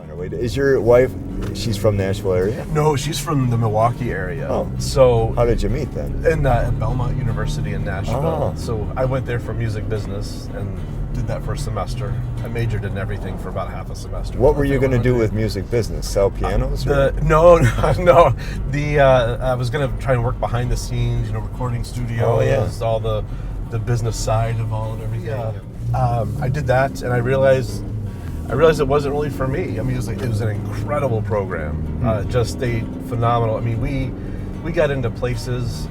on our way. Is your wife, she's from Nashville area? No, she's from the Milwaukee area. Oh. So How did you meet then? in at Belmont University in Nashville. Oh. So I went there for music business and did that for a semester. I majored in everything for about half a semester. What were you going to do with music business? Sell pianos? No. I was going to try and work behind the scenes, recording studios, all the business side of all of everything. Yeah. I did that, and I realized it wasn't really for me. I mean, it was an incredible program, just a phenomenal. I mean, we got into places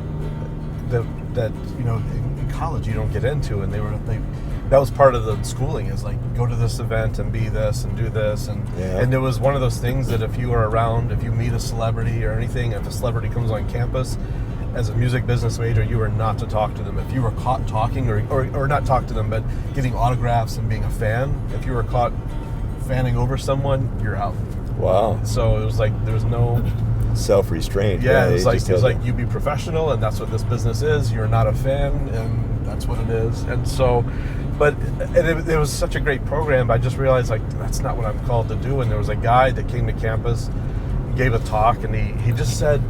that in college you don't get into, and that was part of the schooling, is like, go to this event and be this and do this, and it was one of those things that if you are around, if you meet a celebrity or anything, if a celebrity comes on campus, as a music business major, you are not to talk to them. If you were caught talking, or not talk to them, but getting autographs and being a fan, if you were caught fanning over someone, you're out. Wow. So it was like there was no self-restraint. Yeah, it was like you be professional, and that's what this business is. You're not a fan, and that's what it is. And so, but it was such a great program. I just realized, like, that's not what I'm called to do. And there was a guy that came to campus, gave a talk, and he just said,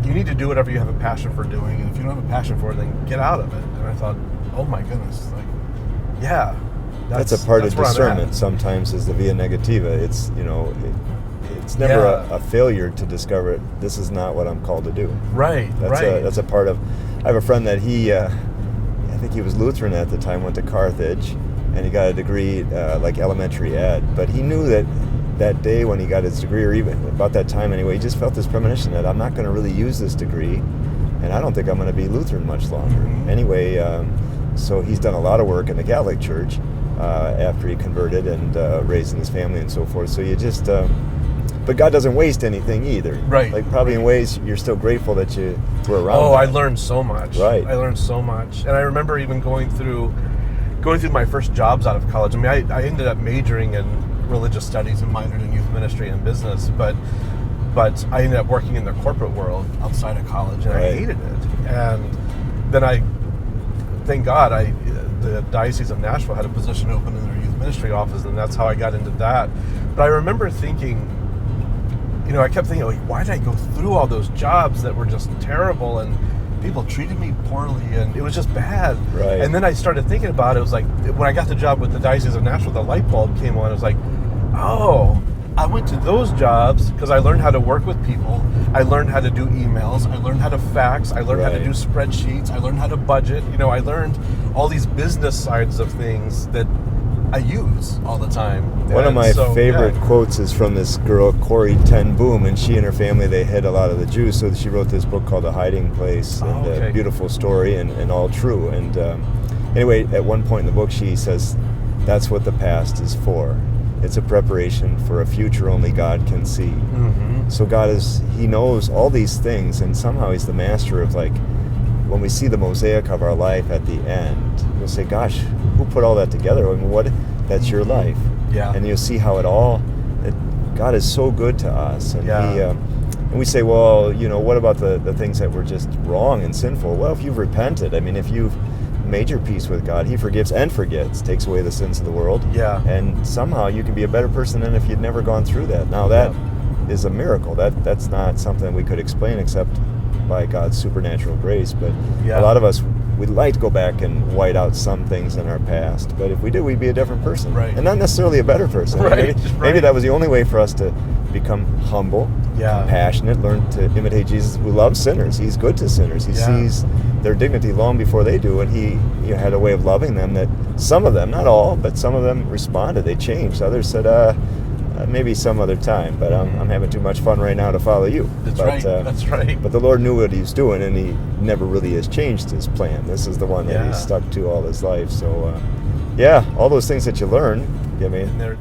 you need to do whatever you have a passion for doing, and if you don't have a passion for it, then get out of it. And I thought, oh my goodness, like, yeah. That's a part of discernment sometimes, is the via negativa. It's, it's never a failure to discover this is not what I'm called to do. Right, That's a part of, I have a friend that I think he was Lutheran at the time, went to Carthage, and he got a degree like elementary ed, but he knew that day when he got his degree, or even about that time anyway, he just felt this premonition that I'm not going to really use this degree, and I don't think I'm going to be Lutheran much longer. Mm-hmm. Anyway, so he's done a lot of work in the Catholic Church after he converted and raising his family and so forth. So you just, but God doesn't waste anything either. Right. Like, probably in ways you're still grateful that you were around. Oh, I learned so much. Right. I learned so much. And I remember even going through my first jobs out of college. I mean, I ended up majoring in religious studies and minored in youth ministry and business, but I ended up working in the corporate world outside of college, and I hated it. And then thank God, the Diocese of Nashville had a position open in their youth ministry office, and that's how I got into that. But I remember thinking, I kept thinking, like, why did I go through all those jobs that were just terrible, and people treated me poorly, and it was just bad. Right. And then I started thinking about it. It was like, when I got the job with the Diocese of Nashville, the light bulb came on. It was like, oh, I went to those jobs because I learned how to work with people. I learned how to do emails. I learned how to fax. I learned how to do spreadsheets. I learned how to budget. I learned all these business sides of things that I use all the time. One of my favorite quotes is from this girl, Corrie ten Boom, and she and her family, they hid a lot of the Jews, so she wrote this book called The Hiding Place, and a beautiful story and all true. And anyway, at one point in the book, she says, that's what the past is for. It's a preparation for a future only God can see. Mm-hmm. So God He knows all these things, and somehow He's the master of, like, when we see the mosaic of our life at the end, we'll say, gosh, who put all that together? I mean, that's your life. Yeah. And you'll see how God is so good to us. And and we say, well, what about the things that were just wrong and sinful? Well, if you've repented, I mean, if you've made your peace with God, He forgives and forgets, takes away the sins of the world. Yeah. And somehow you can be a better person than if you'd never gone through that. Now that is a miracle. That's not something we could explain except by God's supernatural grace. But a lot of us, we'd like to go back and white out some things in our past. But if we did, we'd be a different person. Right. And not necessarily a better person. Right. Maybe that was the only way for us to become humble, compassionate, learn to imitate Jesus, who loves sinners. He's good to sinners. He sees their dignity long before they do, and he had a way of loving them that some of them, not all, but some of them responded. They changed. Others said, maybe some other time, but I'm having too much fun right now to follow you. That's right. But the Lord knew what He was doing, and He never really has changed His plan. This is the one that He's stuck to all His life. So, all those things that you learn, I mean,